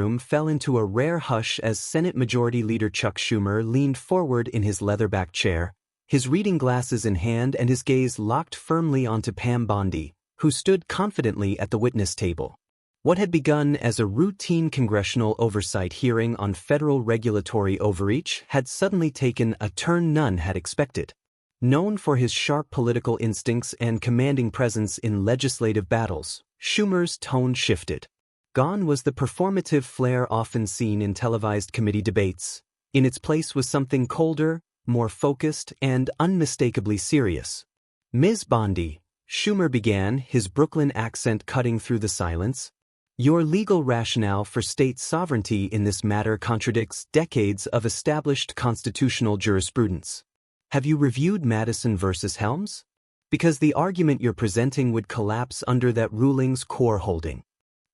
room fell into a rare hush as Senate Majority Leader Chuck Schumer leaned forward in his leather-backed chair, his reading glasses in hand and his gaze locked firmly onto Pam Bondi, who stood confidently at the witness table. What had begun as a routine congressional oversight hearing on federal regulatory overreach had suddenly taken a turn none had expected. Known for his sharp political instincts and commanding presence in legislative battles, Schumer's tone shifted. Gone was the performative flair often seen in televised committee debates. In its place was something colder, more focused, and unmistakably serious. "Ms. Bondi," Schumer began, his Brooklyn accent cutting through the silence, "your legal rationale for state sovereignty in this matter contradicts decades of established constitutional jurisprudence. Have you reviewed Madison v. Helms? Because the argument you're presenting would collapse under that ruling's core holding."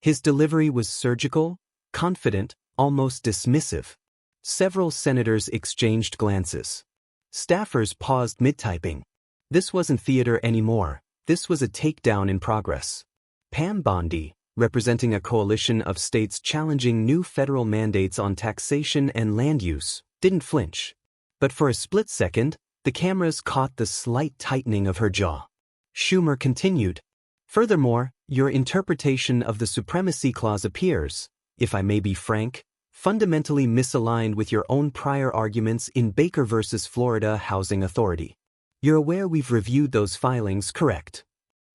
His delivery was surgical, confident, almost dismissive. Several senators exchanged glances. Staffers paused mid-typing. This wasn't theater anymore. This was a takedown in progress. Pam Bondi, representing a coalition of states challenging new federal mandates on taxation and land use, didn't flinch. But for a split second, the cameras caught the slight tightening of her jaw. Schumer continued. "Furthermore, your interpretation of the Supremacy Clause appears, if I may be frank, fundamentally misaligned with your own prior arguments in Baker v. Florida Housing Authority. You're aware we've reviewed those filings, correct?"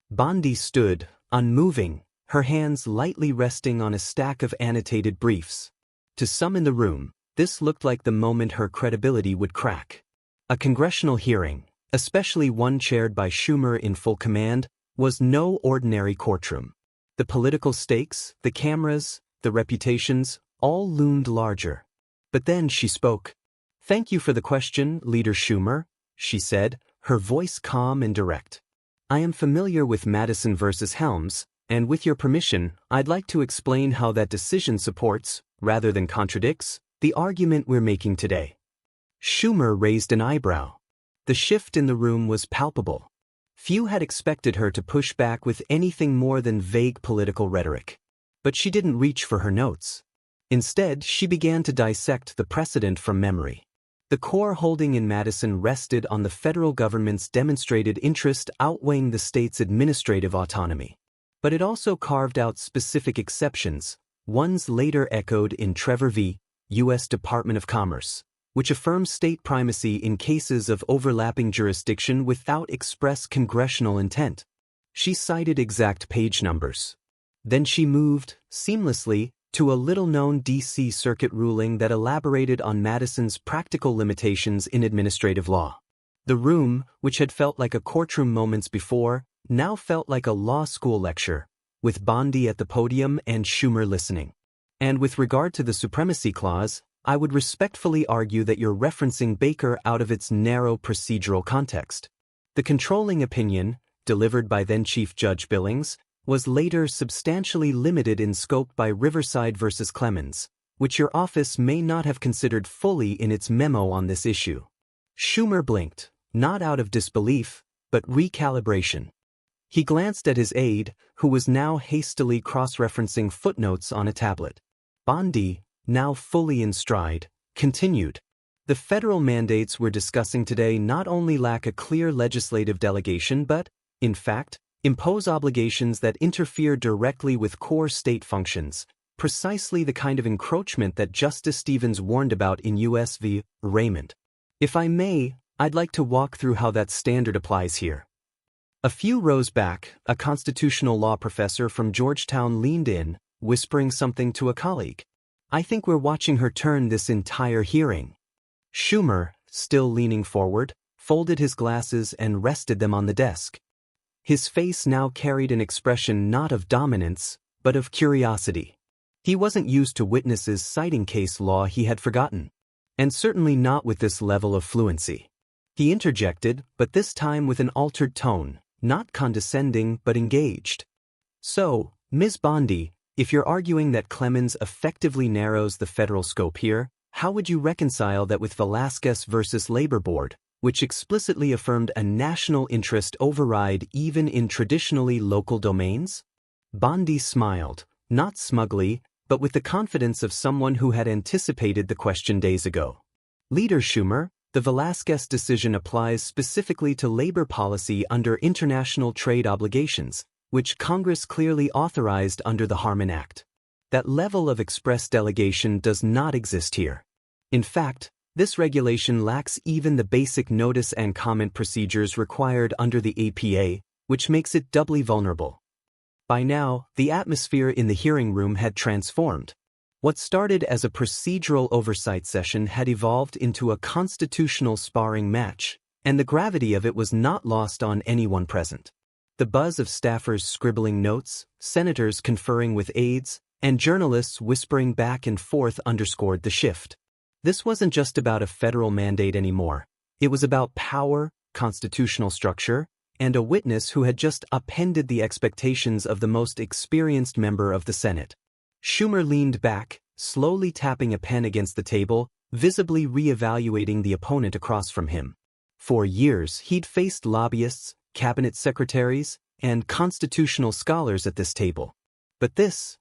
Bondi stood, unmoving, her hands lightly resting on a stack of annotated briefs. To some in the room, this looked like the moment her credibility would crack. A congressional hearing, especially one chaired by Schumer in full command, was no ordinary courtroom. The political stakes, the cameras, the reputations, all loomed larger. But then she spoke. "Thank you for the question, Leader Schumer," she said, her voice calm and direct. "I am familiar with Madison v. Helms, and with your permission, I'd like to explain how that decision supports, rather than contradicts, the argument we're making today." Schumer raised an eyebrow. The shift in the room was palpable. Few had expected her to push back with anything more than vague political rhetoric. But she didn't reach for her notes. Instead, she began to dissect the precedent from memory. The core holding in Madison rested on the federal government's demonstrated interest outweighing the state's administrative autonomy. But it also carved out specific exceptions, ones later echoed in Trevor v. U.S. Department of Commerce, which affirms state primacy in cases of overlapping jurisdiction without express congressional intent. She cited exact page numbers. Then she moved, seamlessly, to a little-known D.C. Circuit ruling that elaborated on Madison's practical limitations in administrative law. The room, which had felt like a courtroom moments before, now felt like a law school lecture, with Bondi at the podium and Schumer listening. "And with regard to the Supremacy Clause, I would respectfully argue that you're referencing Baker out of its narrow procedural context. The controlling opinion, delivered by then-Chief Judge Billings, was later substantially limited in scope by Riverside v. Clemens, which your office may not have considered fully in its memo on this issue." Schumer blinked, not out of disbelief, but recalibration. He glanced at his aide, who was now hastily cross-referencing footnotes on a tablet. Bondi, now fully in stride, continued. "The federal mandates we're discussing today not only lack a clear legislative delegation but, in fact, impose obligations that interfere directly with core state functions, precisely the kind of encroachment that Justice Stevens warned about in U.S. v. Raymond. If I may, I'd like to walk through how that standard applies here." A few rows back, a constitutional law professor from Georgetown leaned in, whispering something to a colleague. "I think we're watching her turn this entire hearing." Schumer, still leaning forward, folded his glasses and rested them on the desk. His face now carried an expression not of dominance, but of curiosity. He wasn't used to witnesses citing case law he had forgotten. And certainly not with this level of fluency. He interjected, but this time with an altered tone, not condescending but engaged. "So, Ms. Bondi, if you're arguing that Clemens effectively narrows the federal scope here, how would you reconcile that with Velasquez versus Labor Board, which explicitly affirmed a national interest override even in traditionally local domains?" Bondi smiled, not smugly, but with the confidence of someone who had anticipated the question days ago. Leader Schumer, the Velazquez decision applies specifically to labor policy under international trade obligations, which Congress clearly authorized under the Harmon Act. That level of express delegation does not exist here. In fact, this regulation lacks even the basic notice and comment procedures required under the APA, which makes it doubly vulnerable. By now, the atmosphere in the hearing room had transformed. What started as a procedural oversight session had evolved into a constitutional sparring match, and the gravity of it was not lost on anyone present. The buzz of staffers scribbling notes, senators conferring with aides, and journalists whispering back and forth underscored the shift. This wasn't just about a federal mandate anymore. It was about power, constitutional structure, and a witness who had just upended the expectations of the most experienced member of the Senate. Schumer leaned back, slowly tapping a pen against the table, visibly re-evaluating the opponent across from him. For years, he'd faced lobbyists, cabinet secretaries, and constitutional scholars at this table. But this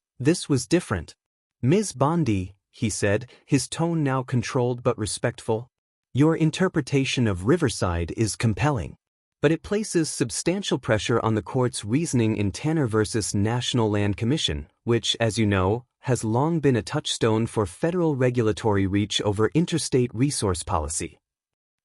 was different. "Ms. Bondi," he said, his tone now controlled but respectful, "your interpretation of Riverside is compelling. But it places substantial pressure on the court's reasoning in Tanner v. National Land Commission, which, as you know, has long been a touchstone for federal regulatory reach over interstate resource policy."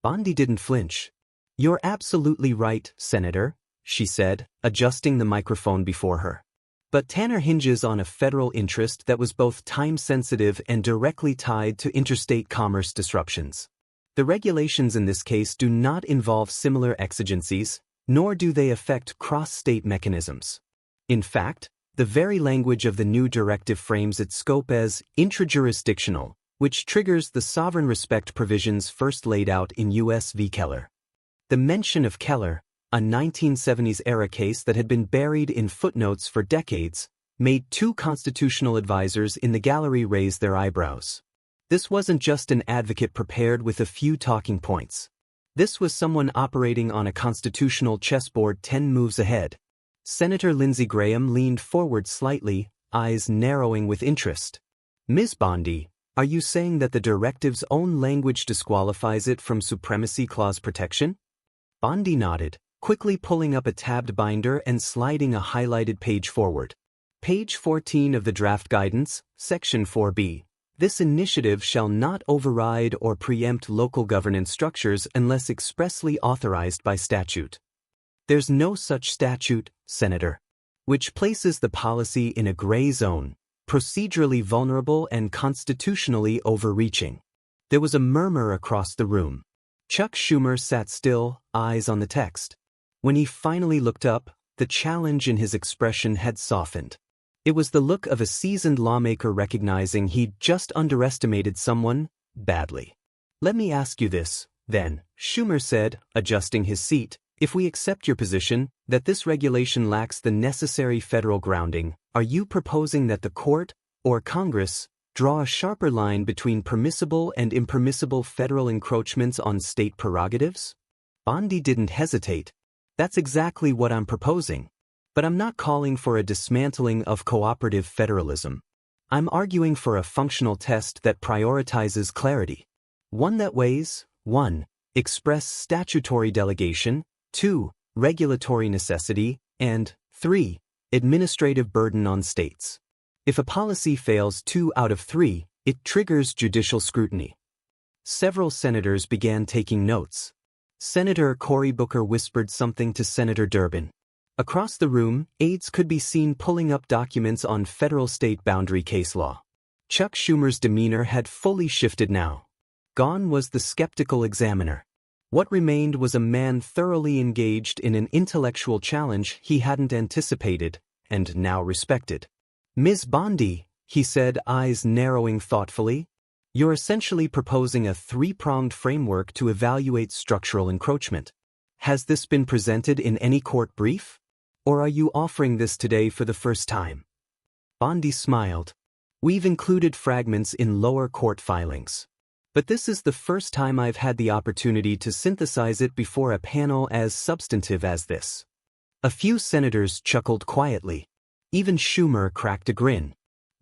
Bondi didn't flinch. "You're absolutely right, Senator," she said, adjusting the microphone before her. "But Tanner hinges on a federal interest that was both time-sensitive and directly tied to interstate commerce disruptions. The regulations in this case do not involve similar exigencies, nor do they affect cross-state mechanisms. In fact, the very language of the new directive frames its scope as intrajurisdictional, which triggers the sovereign respect provisions first laid out in U.S. v. Keller. The mention of Keller, a 1970s-era case that had been buried in footnotes for decades, made two constitutional advisors in the gallery raise their eyebrows. This wasn't just an advocate prepared with a few talking points. This was someone operating on a constitutional chessboard 10 moves ahead. Senator Lindsey Graham leaned forward slightly, eyes narrowing with interest. "Ms. Bondi, are you saying that the directive's own language disqualifies it from Supremacy Clause protection?" Bondi nodded, quickly pulling up a tabbed binder and sliding a highlighted page forward. Page 14 of the draft guidance, Section 4B. "This initiative shall not override or preempt local governance structures unless expressly authorized by statute." There's no such statute, Senator. Which places the policy in a gray zone, procedurally vulnerable and constitutionally overreaching. There was a murmur across the room. Chuck Schumer sat still, eyes on the text. When he finally looked up, the challenge in his expression had softened. It was the look of a seasoned lawmaker recognizing he'd just underestimated someone, badly. "Let me ask you this, then," Schumer said, adjusting his seat. "If we accept your position, that this regulation lacks the necessary federal grounding, are you proposing that the court, or Congress, draw a sharper line between permissible and impermissible federal encroachments on state prerogatives?" Bondi didn't hesitate. "That's exactly what I'm proposing. But I'm not calling for a dismantling of cooperative federalism. I'm arguing for a functional test that prioritizes clarity. One that weighs 1. Express statutory delegation, 2. Regulatory necessity, and 3. Administrative burden on states. If a policy fails 2 out of 3, it triggers judicial scrutiny." Several senators began taking notes. Senator Cory Booker whispered something to Senator Durbin. Across the room, aides could be seen pulling up documents on federal-state boundary case law. Chuck Schumer's demeanor had fully shifted now. Gone was the skeptical examiner. What remained was a man thoroughly engaged in an intellectual challenge he hadn't anticipated, and now respected. "Ms. Bondi," he said, eyes narrowing thoughtfully, "you're essentially proposing a 3-pronged framework to evaluate structural encroachment. Has this been presented in any court brief? Or are you offering this today for the first time?" Bondi smiled. "We've included fragments in lower court filings. But this is the first time I've had the opportunity to synthesize it before a panel as substantive as this." A few senators chuckled quietly. Even Schumer cracked a grin.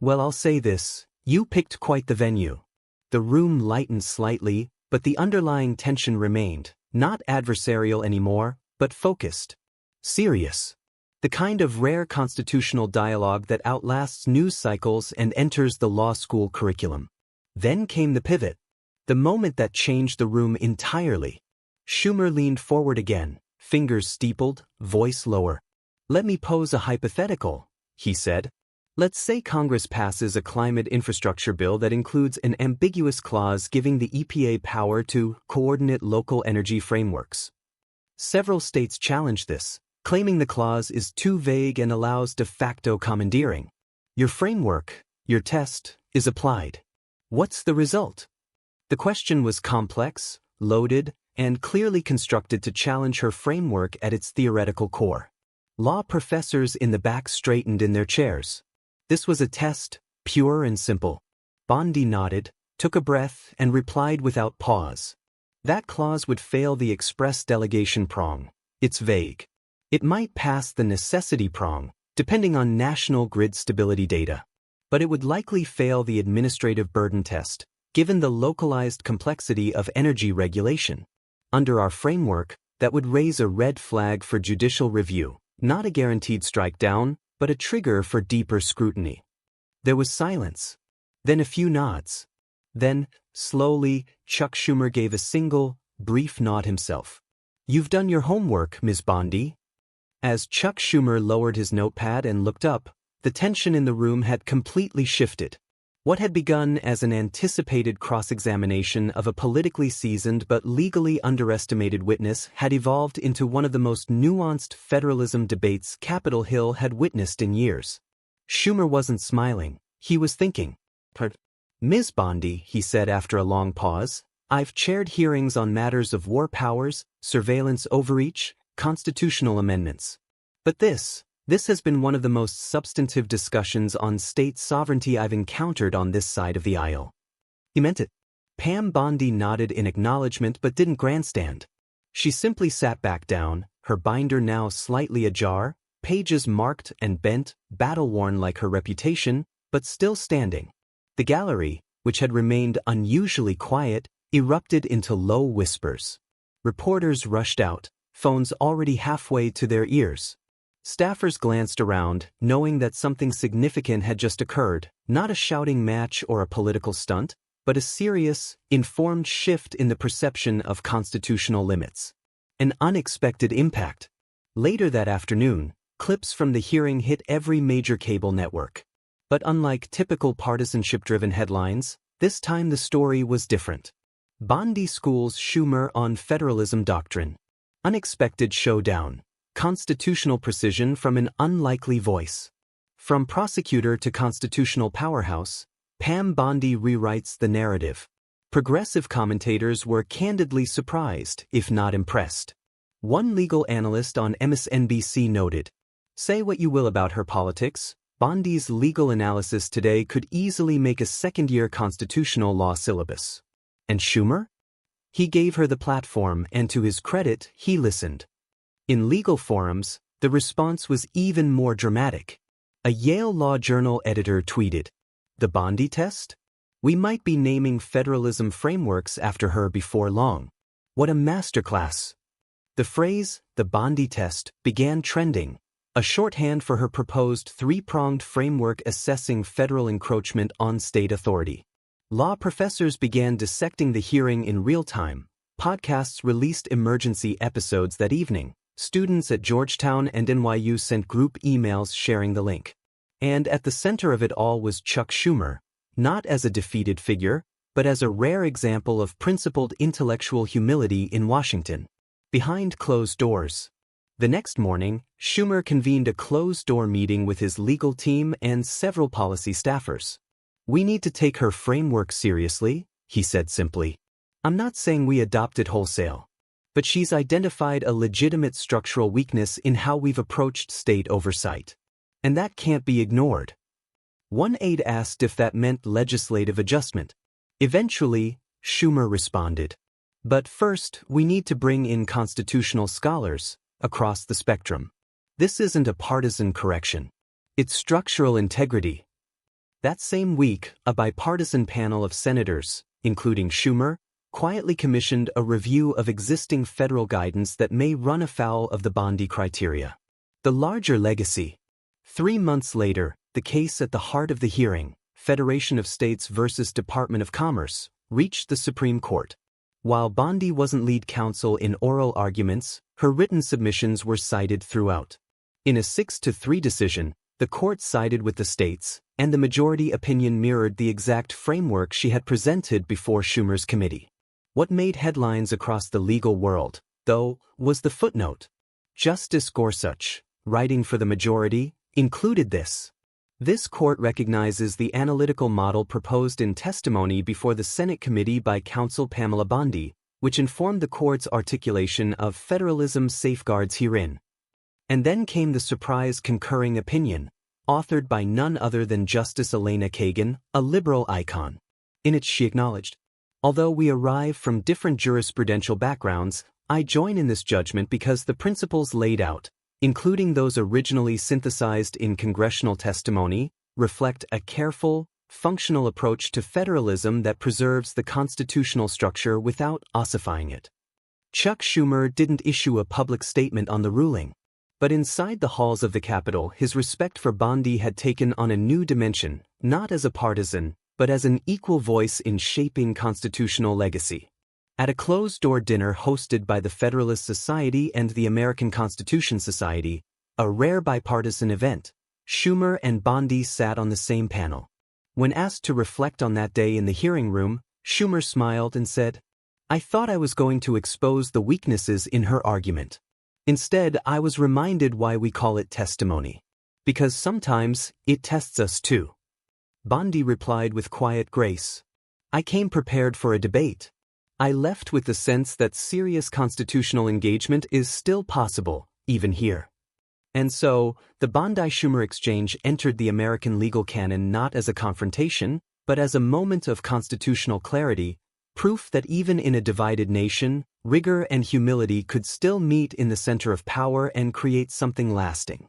Well, I'll say this, you picked quite the venue. The room lightened slightly, but the underlying tension remained, not adversarial anymore, but focused. Serious. The kind of rare constitutional dialogue that outlasts news cycles and enters the law school curriculum. Then came the pivot. The moment that changed the room entirely. Schumer leaned forward again, fingers steepled, voice lower. Let me pose a hypothetical, he said. Let's say Congress passes a climate infrastructure bill that includes an ambiguous clause giving the EPA power to coordinate local energy frameworks. Several states challenge this, claiming the clause is too vague and allows de facto commandeering. Your framework, your test, is applied. What's the result? The question was complex, loaded, and clearly constructed to challenge her framework at its theoretical core. Law professors in the back straightened in their chairs. This was a test, pure and simple. Bondi nodded, took a breath, and replied without pause. That clause would fail the express delegation prong. It's vague. It might pass the necessity prong, depending on national grid stability data. But it would likely fail the administrative burden test, given the localized complexity of energy regulation. Under our framework, that would raise a red flag for judicial review, not a guaranteed strike down, but a trigger for deeper scrutiny. There was silence. Then a few nods. Then, slowly, Chuck Schumer gave a single, brief nod himself. You've done your homework, Ms. Bondi. As Chuck Schumer lowered his notepad and looked up, the tension in the room had completely shifted. What had begun as an anticipated cross-examination of a politically seasoned but legally underestimated witness had evolved into one of the most nuanced federalism debates Capitol Hill had witnessed in years. Schumer wasn't smiling, he was thinking. Ms. Bondi, he said after a long pause, I've chaired hearings on matters of war powers, surveillance overreach, constitutional amendments. But this has been one of the most substantive discussions on state sovereignty I've encountered on this side of the aisle. He meant it. Pam Bondi nodded in acknowledgement but didn't grandstand. She simply sat back down, her binder now slightly ajar, pages marked and bent, battle-worn like her reputation, but still standing. The gallery, which had remained unusually quiet, erupted into low whispers. Reporters rushed out, phones already halfway to their ears. Staffers glanced around, knowing that something significant had just occurred, not a shouting match or a political stunt, but a serious, informed shift in the perception of constitutional limits. An unexpected impact. Later that afternoon, clips from the hearing hit every major cable network. But unlike typical partisanship-driven headlines, this time the story was different. Bondi schools Schumer on federalism doctrine. Unexpected showdown. Constitutional precision from an unlikely voice. From prosecutor to constitutional powerhouse, Pam Bondi rewrites the narrative. Progressive commentators were candidly surprised, if not impressed. One legal analyst on MSNBC noted, "Say what you will about her politics, Bondi's legal analysis today could easily make a second-year constitutional law syllabus." And Schumer? He gave her the platform, and to his credit, he listened. In legal forums, the response was even more dramatic. A Yale Law Journal editor tweeted, "The Bondi test? We might be naming federalism frameworks after her before long. What a masterclass." The phrase, "the Bondi test," began trending, a shorthand for her proposed three-pronged framework assessing federal encroachment on state authority. Law professors began dissecting the hearing in real time. Podcasts released emergency episodes that evening. Students at Georgetown and NYU sent group emails sharing the link. And at the center of it all was Chuck Schumer, not as a defeated figure, but as a rare example of principled intellectual humility in Washington. Behind closed doors. The next morning, Schumer convened a closed-door meeting with his legal team and several policy staffers. "We need to take her framework seriously," he said simply. "I'm not saying we adopt it wholesale. But she's identified a legitimate structural weakness in how we've approached state oversight. And that can't be ignored." One aide asked if that meant legislative adjustment. Eventually, Schumer responded, "But first, we need to bring in constitutional scholars across the spectrum. This isn't a partisan correction. It's structural integrity." That same week, a bipartisan panel of senators, including Schumer, quietly commissioned a review of existing federal guidance that may run afoul of the Bondi criteria. The larger legacy. 3 months later, the case at the heart of the hearing, Federation of States versus Department of Commerce, reached the Supreme Court. While Bondi wasn't lead counsel in oral arguments, her written submissions were cited throughout. In a 6-3 decision, the court sided with the states, and the majority opinion mirrored the exact framework she had presented before Schumer's committee. What made headlines across the legal world, though, was the footnote. Justice Gorsuch, writing for the majority, included this. This court recognizes the analytical model proposed in testimony before the Senate committee by counsel Pamela Bondi, which informed the court's articulation of federalism safeguards herein. And then came the surprise concurring opinion, authored by none other than Justice Elena Kagan, a liberal icon. In it she acknowledged, "Although we arrive from different jurisprudential backgrounds, I join in this judgment because the principles laid out, including those originally synthesized in congressional testimony, reflect a careful, functional approach to federalism that preserves the constitutional structure without ossifying it." Chuck Schumer didn't issue a public statement on the ruling. But inside the halls of the Capitol, his respect for Bondi had taken on a new dimension, not as a partisan, but as an equal voice in shaping constitutional legacy. At a closed-door dinner hosted by the Federalist Society and the American Constitution Society, a rare bipartisan event, Schumer and Bondi sat on the same panel. When asked to reflect on that day in the hearing room, Schumer smiled and said, "I thought I was going to expose the weaknesses in her argument. Instead, I was reminded why we call it testimony. Because sometimes, it tests us too." Bondi replied with quiet grace, "I came prepared for a debate. I left with the sense that serious constitutional engagement is still possible, even here." And so, the Bondi-Schumer exchange entered the American legal canon not as a confrontation, but as a moment of constitutional clarity, proof that even in a divided nation, rigor and humility could still meet in the center of power and create something lasting.